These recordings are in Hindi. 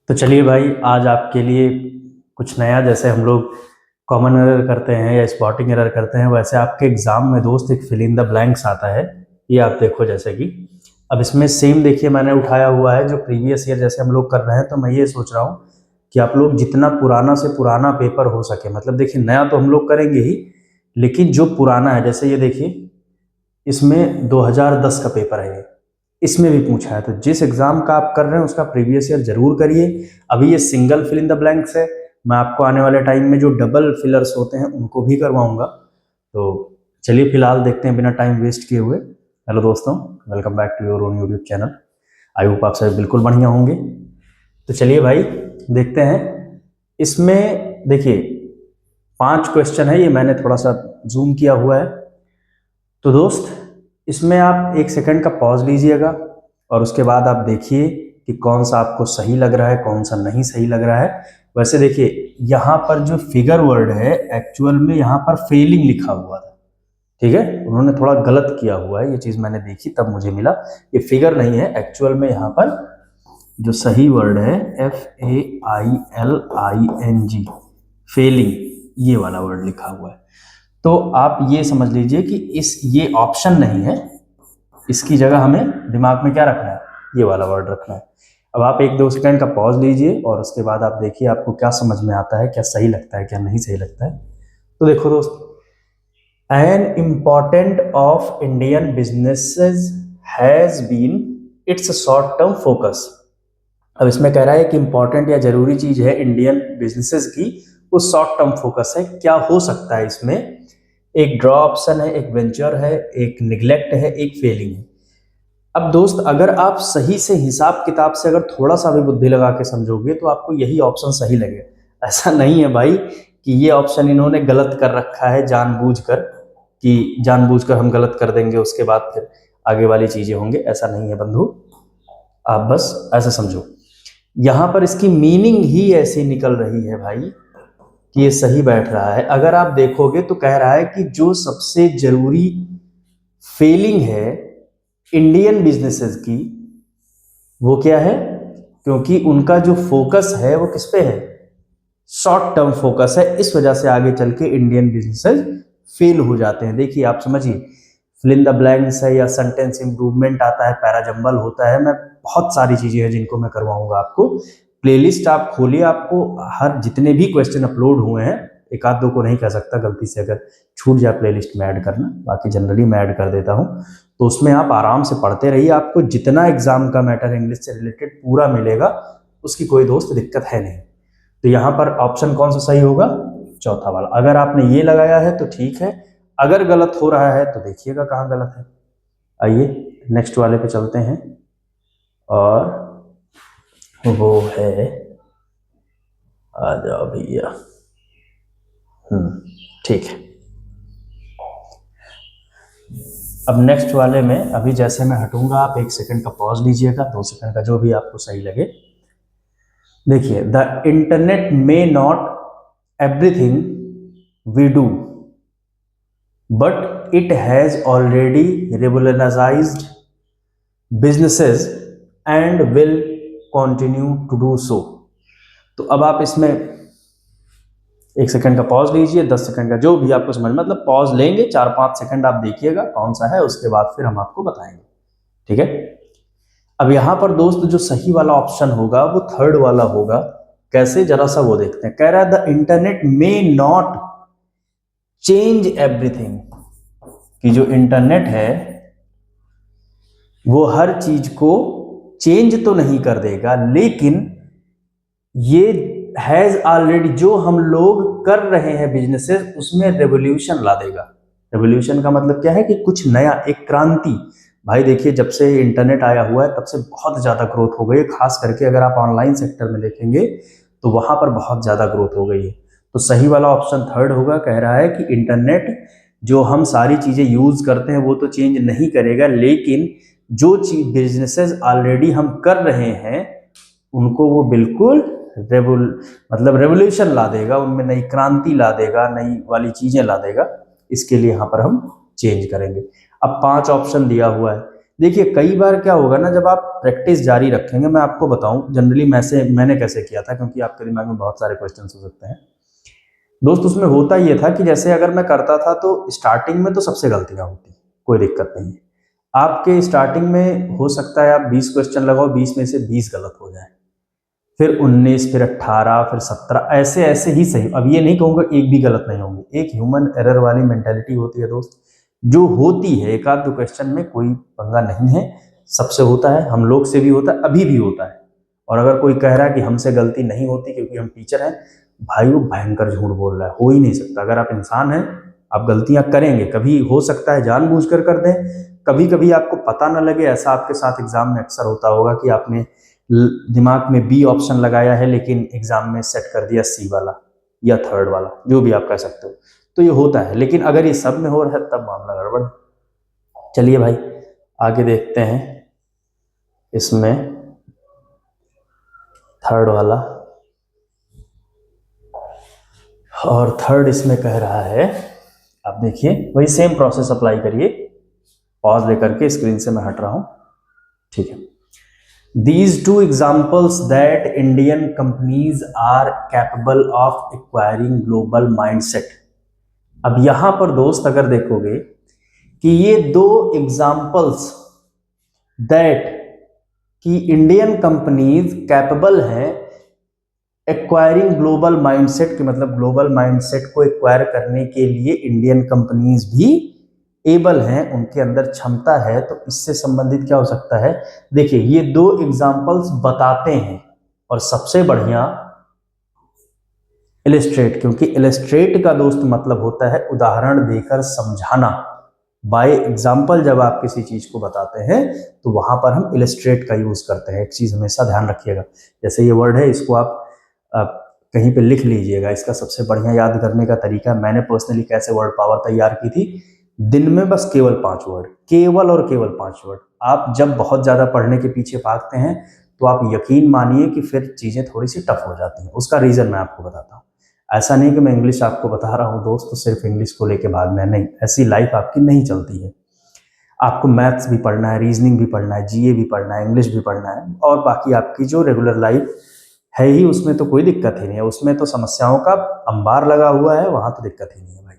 तो चलिए भाई, आज आपके लिए कुछ नया। जैसे हम लोग कॉमन एरर करते हैं या स्पॉटिंग एरर करते हैं, वैसे आपके एग्जाम में दोस्त एक फिल इन द ब्लैंक्स आता है। ये आप देखो, जैसे कि अब इसमें सेम देखिए मैंने उठाया हुआ है जो प्रीवियस ईयर जैसे हम लोग कर रहे हैं। तो मैं ये सोच रहा हूँ कि आप लोग जितना पुराना से पुराना पेपर हो सके, मतलब देखिए नया तो हम लोग करेंगे ही, लेकिन जो पुराना है, जैसे ये देखिए इसमें 2010 का पेपर है ये, इसमें भी पूछा है। तो जिस एग्जाम का आप कर रहे हैं उसका प्रीवियस ईयर जरूर करिए। अभी ये single fill in the blanks है, मैं आपको आने वाले टाइम में जो डबल फिलर्स होते हैं उनको भी करवाऊंगा। तो चलिए फिलहाल देखते हैं बिना टाइम वेस्ट किए हुए। हेलो दोस्तों, welcome back to your own YouTube channel. I hope आप सभी बिल्कुल बढ़िया होंगे। तो चलिए भाई देखते हैं। इसमें देखिए 5 क्वेश्चन है, ये मैंने थोड़ा सा जूम किया हुआ है। तो दोस्त इसमें आप 1 सेकंड का पॉज लीजिएगा और उसके बाद आप देखिए कि कौन सा आपको सही लग रहा है, कौन सा नहीं सही लग रहा है। वैसे देखिए यहाँ पर जो फिगर वर्ड है, एक्चुअल में यहाँ पर फेलिंग लिखा हुआ था, ठीक है। उन्होंने थोड़ा गलत किया हुआ है, ये चीज़ मैंने देखी तब मुझे मिला। ये फिगर नहीं है, एक्चुअल में यहाँ पर जो सही वर्ड है FAILING, फेलिंग, ये वाला वर्ड लिखा हुआ है। तो आप ये समझ लीजिए कि ये ऑप्शन नहीं है, इसकी जगह हमें दिमाग में क्या रखना है, ये वाला वर्ड रखना है। अब आप 1-2 सेकंड का पॉज लीजिए और उसके बाद आप देखिए आपको क्या समझ में आता है, क्या सही लगता है, क्या नहीं सही लगता है। तो देखो दोस्त, an important of Indian businesses has been its short term focus. अब इसमें कह रहा है कि इंपॉर्टेंट या जरूरी चीज है इंडियन बिजनेसेस की, वो शॉर्ट टर्म फोकस है। क्या हो सकता है इसमें? एक ड्रॉ ऑप्शन है, एक वेंचर है, एक निग्लेक्ट है, एक फेलिंग है। अब दोस्त अगर आप सही से हिसाब किताब से अगर थोड़ा सा भी बुद्धि लगा के समझोगे तो आपको यही ऑप्शन सही लगेगा। ऐसा नहीं है भाई कि ये ऑप्शन इन्होंने गलत कर रखा है जानबूझकर, कि जानबूझकर हम गलत कर देंगे उसके बाद फिर आगे वाली चीजें होंगे। ऐसा नहीं है बंधु, आप बस ऐसा समझो। यहां पर इसकी मीनिंग ही ऐसी निकल रही है भाई कि ये सही बैठ रहा है। अगर आप देखोगे तो कह रहा है कि जो सबसे जरूरी फेलिंग है इंडियन बिजनेसेस की, वो क्या है? क्योंकि उनका जो फोकस है वो किस पे है? शॉर्ट टर्म फोकस है। इस वजह से आगे चल के इंडियन बिजनेसेस फेल हो जाते हैं। देखिए आप समझिए, फिल इन द ब्लैंक्स है या सेंटेंस इंप्रूवमेंट आता है, पैराजंबल होता है, मैं बहुत सारी चीजें हैं जिनको मैं करवाऊंगा आपको। प्लेलिस्ट आप खोलिए, आपको हर जितने भी क्वेश्चन अपलोड हुए हैं, एक आध दो को नहीं कह सकता, गलती से अगर छूट जाए प्लेलिस्ट में ऐड करना, बाकी जनरली मैं ऐड कर देता हूं। तो उसमें आप आराम से पढ़ते रहिए, आपको जितना एग्जाम का मैटर इंग्लिश से रिलेटेड पूरा मिलेगा, उसकी कोई दोस्त दिक्कत है नहीं। तो यहाँ पर ऑप्शन कौन सा सही होगा? चौथा वाला। अगर आपने ये लगाया है तो ठीक है, अगर गलत हो रहा है तो देखिएगा कहाँ गलत है। आइए नेक्स्ट वाले पे चलते हैं, और वो है, आ जाओ भैया। ठीक है। अब नेक्स्ट वाले में अभी जैसे मैं हटूंगा, आप 1 सेकंड का पॉज लीजिएगा, 2 सेकंड का, जो भी आपको सही लगे। देखिए, the internet may not everything we do but it has already revolutionised businesses and will continue to do so. तो अब आप इसमें 1 सेकंड का पॉज लीजिए, 10 सेकंड का, जो भी आपको समझ, मतलब पॉज लेंगे 4-5 सेकंड, आप देखिएगा कौन सा है, उसके बाद फिर हम आपको बताएंगे, ठीक है। अब यहां पर दोस्त जो सही वाला ऑप्शन होगा वो थर्ड वाला होगा। कैसे, जरा सा वो देखते हैं। कह रहा है the internet may not change everything, कि जो इंटरनेट है वो हर चीज को चेंज तो नहीं कर देगा, लेकिन ये हैज ऑलरेडी, जो हम लोग कर रहे हैं बिजनेसेस, उसमें रेवोल्यूशन ला देगा। रेवोल्यूशन का मतलब क्या है? कि कुछ नया, एक क्रांति। भाई देखिए, जब से इंटरनेट आया हुआ है तब से बहुत ज़्यादा ग्रोथ हो गई है, खास करके अगर आप ऑनलाइन सेक्टर में देखेंगे तो वहाँ पर बहुत ज़्यादा ग्रोथ हो गई है। तो सही वाला ऑप्शन थर्ड होगा। कह रहा है कि इंटरनेट जो हम सारी चीज़ें यूज़ करते हैं वो तो चेंज नहीं करेगा, लेकिन जो चीज बिजनेसेस ऑलरेडी हम कर रहे हैं उनको वो बिल्कुल मतलब रेवोल्यूशन ला देगा, उनमें नई क्रांति ला देगा, नई वाली चीज़ें ला देगा। इसके लिए यहाँ पर हम चेंज करेंगे। अब 5 ऑप्शन दिया हुआ है। देखिए कई बार क्या होगा ना, जब आप प्रैक्टिस जारी रखेंगे, मैं आपको बताऊं जनरली मैंने कैसे किया था, क्योंकि आपके दिमाग में बहुत सारे क्वेश्चन हो सकते हैं दोस्त। उसमें होता ये था कि जैसे अगर मैं करता था तो स्टार्टिंग में तो सबसे गलतियां होती, कोई दिक्कत नहीं है। आपके स्टार्टिंग में हो सकता है आप 20 क्वेश्चन लगाओ, 20 में से 20 गलत हो जाए, फिर 19, फिर 18, फिर 17, ऐसे ऐसे ही सही। अब ये नहीं कहूँगा एक भी गलत नहीं होंगे, एक ह्यूमन एरर वाली मेंटेलिटी होती है दोस्त, जो होती है। एक आध दो क्वेश्चन में कोई पंगा नहीं है, सबसे होता है, हम लोग से भी होता है, अभी भी होता है। और अगर कोई कह रहा है कि हमसे गलती नहीं होती क्योंकि हम टीचर हैं, भाई वो भयंकर झूठ बोल रहा है, हो ही नहीं सकता। अगर आप इंसान हैं, आप गलतियां करेंगे, कभी हो सकता है जानबूझकर कर दें, कभी कभी आपको पता ना लगे। ऐसा आपके साथ एग्जाम में अक्सर होता होगा कि आपने दिमाग में बी ऑप्शन लगाया है लेकिन एग्जाम में सेट कर दिया सी वाला या थर्ड वाला, जो भी आप कह सकते हो। तो ये होता है, लेकिन अगर ये सब में हो रहा है तब मामला गड़बड़। चलिए भाई आगे देखते हैं। इसमें थर्ड वाला, और थर्ड इसमें कह रहा है, आप देखिए वही सेम प्रोसेस अप्लाई करिए। पॉज लेकर के स्क्रीन से मैं हट रहा हूं, ठीक है। These two examples that Indian companies are capable of acquiring global mindset। अब यहां पर दोस्त अगर देखोगे कि ये दो एग्जाम्पल्स दैट कि इंडियन कंपनीज कैपेबल हैं एक्वायरिंग ग्लोबल माइंडसेट, के मतलब ग्लोबल माइंडसेट को एक्वायर करने के लिए इंडियन कंपनीज भी एबल हैं, उनके अंदर क्षमता है। तो इससे संबंधित क्या हो सकता है, देखिए ये दो एग्जाम्पल्स बताते हैं, और सबसे बढ़िया इलिस्ट्रेट, क्योंकि इलिस्ट्रेट का दोस्त मतलब होता है उदाहरण देकर समझाना। बाय एग्जाम्पल जब आप किसी चीज को बताते हैं तो वहां पर हम इलिस्ट्रेट का यूज करते हैं। एक चीज हमेशा ध्यान रखिएगा, जैसे ये वर्ड है, इसको आप कहीं पे लिख लीजिएगा। इसका सबसे बढ़िया याद करने का तरीका, मैंने पर्सनली कैसे वर्ड पावर तैयार की थी, दिन में बस केवल 5 वर्ड, केवल और केवल 5 वर्ड। आप जब बहुत ज्यादा पढ़ने के पीछे भागते हैं तो आप यकीन मानिए कि फिर चीजें थोड़ी सी टफ हो जाती हैं। उसका रीजन मैं आपको बताता हूँ। ऐसा नहीं कि मैं इंग्लिश आपको बता रहा हूँ दोस्त तो सिर्फ इंग्लिश को लेके भागना है, नहीं, ऐसी लाइफ आपकी नहीं चलती है। आपको मैथ्स भी पढ़ना है, रीजनिंग भी पढ़ना है, जीए भी पढ़ना है, इंग्लिश भी पढ़ना है, और बाकी आपकी जो रेगुलर लाइफ है ही, उसमें तो कोई दिक्कत ही नहीं है, उसमें तो समस्याओं का अंबार लगा हुआ है, वहां तो दिक्कत ही नहीं है भाई।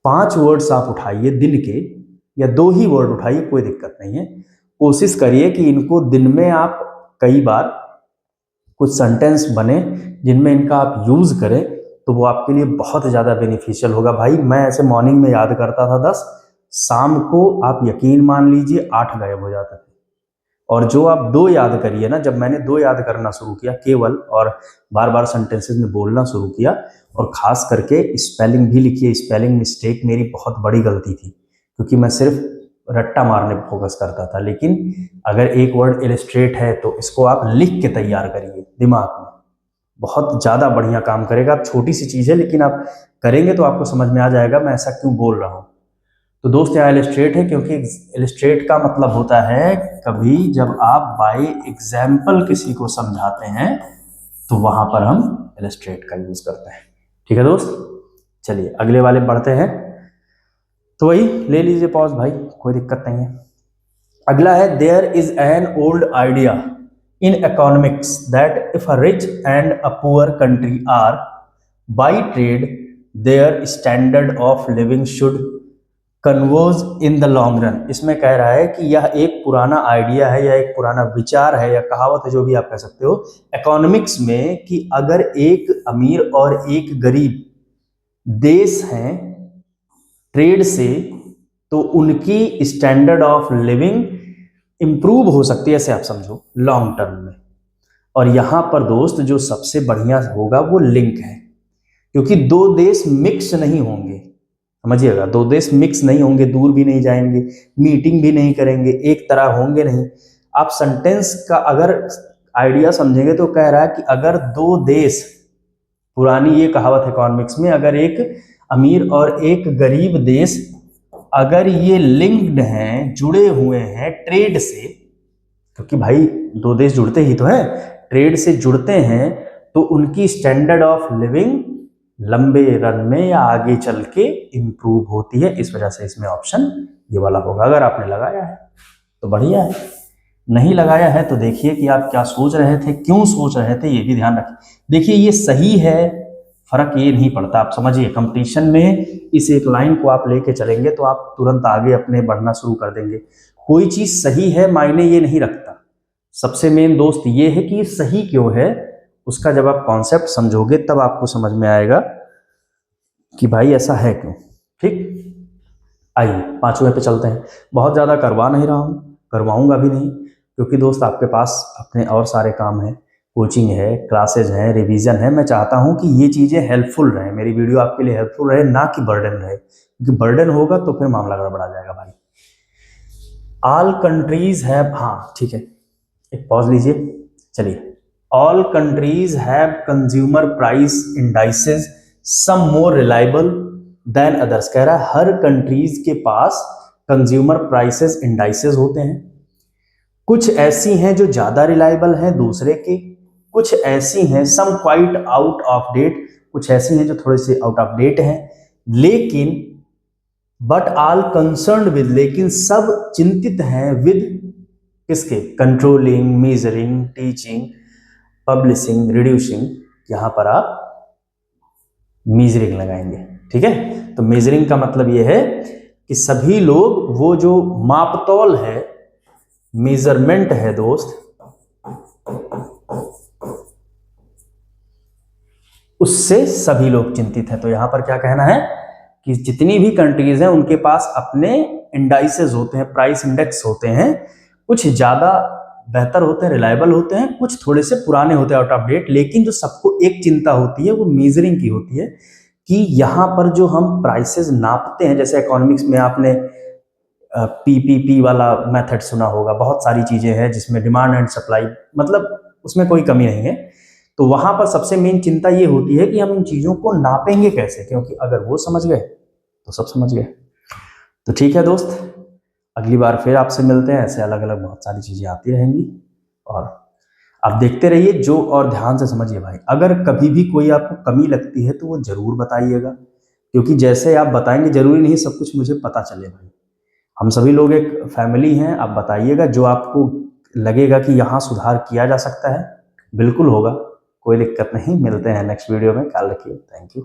5 वर्ड्स आप उठाइए दिन के, या 2 ही वर्ड उठाइए, कोई दिक्कत नहीं है। कोशिश करिए कि इनको दिन में आप कई बार कुछ सेंटेंस बने जिनमें इनका आप यूज करें, तो वो आपके लिए बहुत ज़्यादा बेनिफिशियल होगा भाई। मैं ऐसे मॉर्निंग में याद करता था 10, शाम को आप यकीन मान लीजिए 8 गायब हो जाते थे। और जो आप 2 याद करिए ना, जब मैंने 2 याद करना शुरू किया केवल, और बार बार सेंटेंसेस में बोलना शुरू किया, और खास करके स्पेलिंग भी लिखिए। स्पेलिंग मिस्टेक मेरी बहुत बड़ी गलती थी, क्योंकि मैं सिर्फ रट्टा मारने पर फोकस करता था। लेकिन अगर एक वर्ड इलिस्ट्रेट है तो इसको आप लिख के तैयार करिए दिमाग में, बहुत ज़्यादा बढ़िया काम करेगा। छोटी सी चीज़ है लेकिन आप करेंगे तो आपको समझ में आ जाएगा मैं ऐसा क्यों बोल रहा हूँ। तो दोस्त यहाँ इलिस्ट्रेट है, क्योंकि इलिस्ट्रेट का मतलब होता है कभी जब आप बाय एग्जाम्पल किसी को समझाते हैं तो वहां पर हम इलिस्ट्रेट का यूज करते हैं। ठीक है दोस्त, चलिए अगले वाले बढ़ते हैं। तो वही ले लीजिए पॉज भाई, कोई दिक्कत नहीं है। अगला है, there is an old idea in economics that if a rich and a poor country are by trade, their standard of living should converge in the long run। इसमें कह रहा है कि यह एक पुराना आइडिया है, या एक पुराना विचार है, या कहावत है, जो भी आप कह सकते हो, इकोनॉमिक्स में, कि अगर एक अमीर और एक गरीब देश हैं ट्रेड से, तो उनकी स्टैंडर्ड ऑफ लिविंग इंप्रूव हो सकती है, ऐसे आप समझो लॉन्ग टर्म में। और यहां पर दोस्त जो सबसे बढ़िया होगा वो लिंक है, क्योंकि 2 देश मिक्स नहीं होंगे, समझिएगा, 2 देश मिक्स नहीं होंगे, दूर भी नहीं जाएंगे, मीटिंग भी नहीं करेंगे, एक तरह होंगे नहीं। आप सेंटेंस का अगर आइडिया समझेंगे तो कह रहा है कि अगर 2 देश, पुरानी ये कहावत इकोनॉमिक्स में, अगर एक अमीर और एक गरीब देश अगर ये लिंक्ड हैं, जुड़े हुए हैं ट्रेड से, क्योंकि भाई 2 देश जुड़ते ही तो हैं, ट्रेड से जुड़ते हैं, तो उनकी स्टैंडर्ड ऑफ लिविंग लंबे रन में या आगे चल के इंप्रूव होती है। इस वजह से इसमें ऑप्शन ये वाला होगा। अगर आपने लगाया है तो बढ़िया है, नहीं लगाया है तो देखिए कि आप क्या सोच रहे थे, क्यों सोच रहे थे, ये भी ध्यान रखिए। देखिए ये सही है, फर्क ये नहीं पड़ता। आप समझिए कंपटीशन में इस एक लाइन को आप लेके चलेंगे तो आप तुरंत आगे अपने बढ़ना शुरू कर देंगे। कोई चीज सही है मायने ये नहीं रखता। सबसे मेन दोस्त ये है कि ये सही क्यों है, उसका जब आप कॉन्सेप्ट समझोगे तब आपको समझ में आएगा कि भाई ऐसा है क्यों। ठीक, आइए पांचवें पे चलते हैं। बहुत ज़्यादा करवा नहीं रहा हूँ, करवाऊंगा भी नहीं, क्योंकि दोस्त आपके पास अपने और सारे काम हैं, कोचिंग है, क्लासेज हैं, रिवीजन है। मैं चाहता हूँ कि ये चीज़ें हेल्पफुल रहें, मेरी वीडियो आपके लिए हेल्पफुल रहे, ना कि बर्डन रहे, क्योंकि बर्डन होगा तो फिर मामला गड़बड़ा जाएगा भाई। ऑल कंट्रीज हैव, हाँ ठीक है, एक पॉज लीजिए, चलिए। All countries have consumer price indices some more reliable than others. कह रहा है हर कंट्रीज के पास कंज्यूमर प्राइसेस इंडाइसेस होते हैं, कुछ ऐसी हैं जो ज्यादा रिलायबल हैं दूसरे के, कुछ ऐसी हैं सम क्वाइट आउट ऑफ डेट, कुछ ऐसी हैं जो थोड़े से आउट ऑफ डेट हैं, लेकिन बट ऑल कंसर्न विद, लेकिन सब चिंतित हैं विद किसके, controlling, measuring, teaching, publishing, reducing. यहां पर आप मेजरिंग लगाएंगे, ठीक है। तो मेजरिंग का मतलब यह है कि सभी लोग वो जो मापतौल है, मेजरमेंट है दोस्त, उससे सभी लोग चिंतित हैं। तो यहां पर क्या कहना है कि जितनी भी कंट्रीज हैं उनके पास अपने इंडाइसेस होते हैं, प्राइस इंडेक्स होते हैं, कुछ ज्यादा बेहतर होते हैं, रिलायबल होते हैं, कुछ थोड़े से पुराने होते हैं, आउट ऑफ डेट। लेकिन जो सबको एक चिंता होती है वो मेजरिंग की होती है कि यहाँ पर जो हम प्राइसेस नापते हैं, जैसे इकोनॉमिक्स में आपने पीपीपी वाला मेथड सुना होगा, बहुत सारी चीजें हैं जिसमें डिमांड एंड सप्लाई, मतलब उसमें कोई कमी नहीं है। तो वहां पर सबसे मेन चिंता ये होती है कि हम इन चीजों को नापेंगे कैसे, क्योंकि अगर वो समझ गए तो सब समझ गए। तो ठीक है दोस्त, अगली बार फिर आपसे मिलते हैं, ऐसे अलग अलग बहुत सारी चीजें आती रहेंगी और आप देखते रहिए जो, और ध्यान से समझिए भाई। अगर कभी भी कोई आपको कमी लगती है तो वो जरूर बताइएगा, क्योंकि जैसे आप बताएंगे जरूरी नहीं सब कुछ मुझे पता चले भाई। हम सभी लोग एक फैमिली हैं, आप बताइएगा जो आपको लगेगा कि यहाँ सुधार किया जा सकता है, बिल्कुल होगा, कोई दिक्कत नहीं। मिलते हैं नेक्स्ट वीडियो में, ख्याल रखिए, थैंक यू।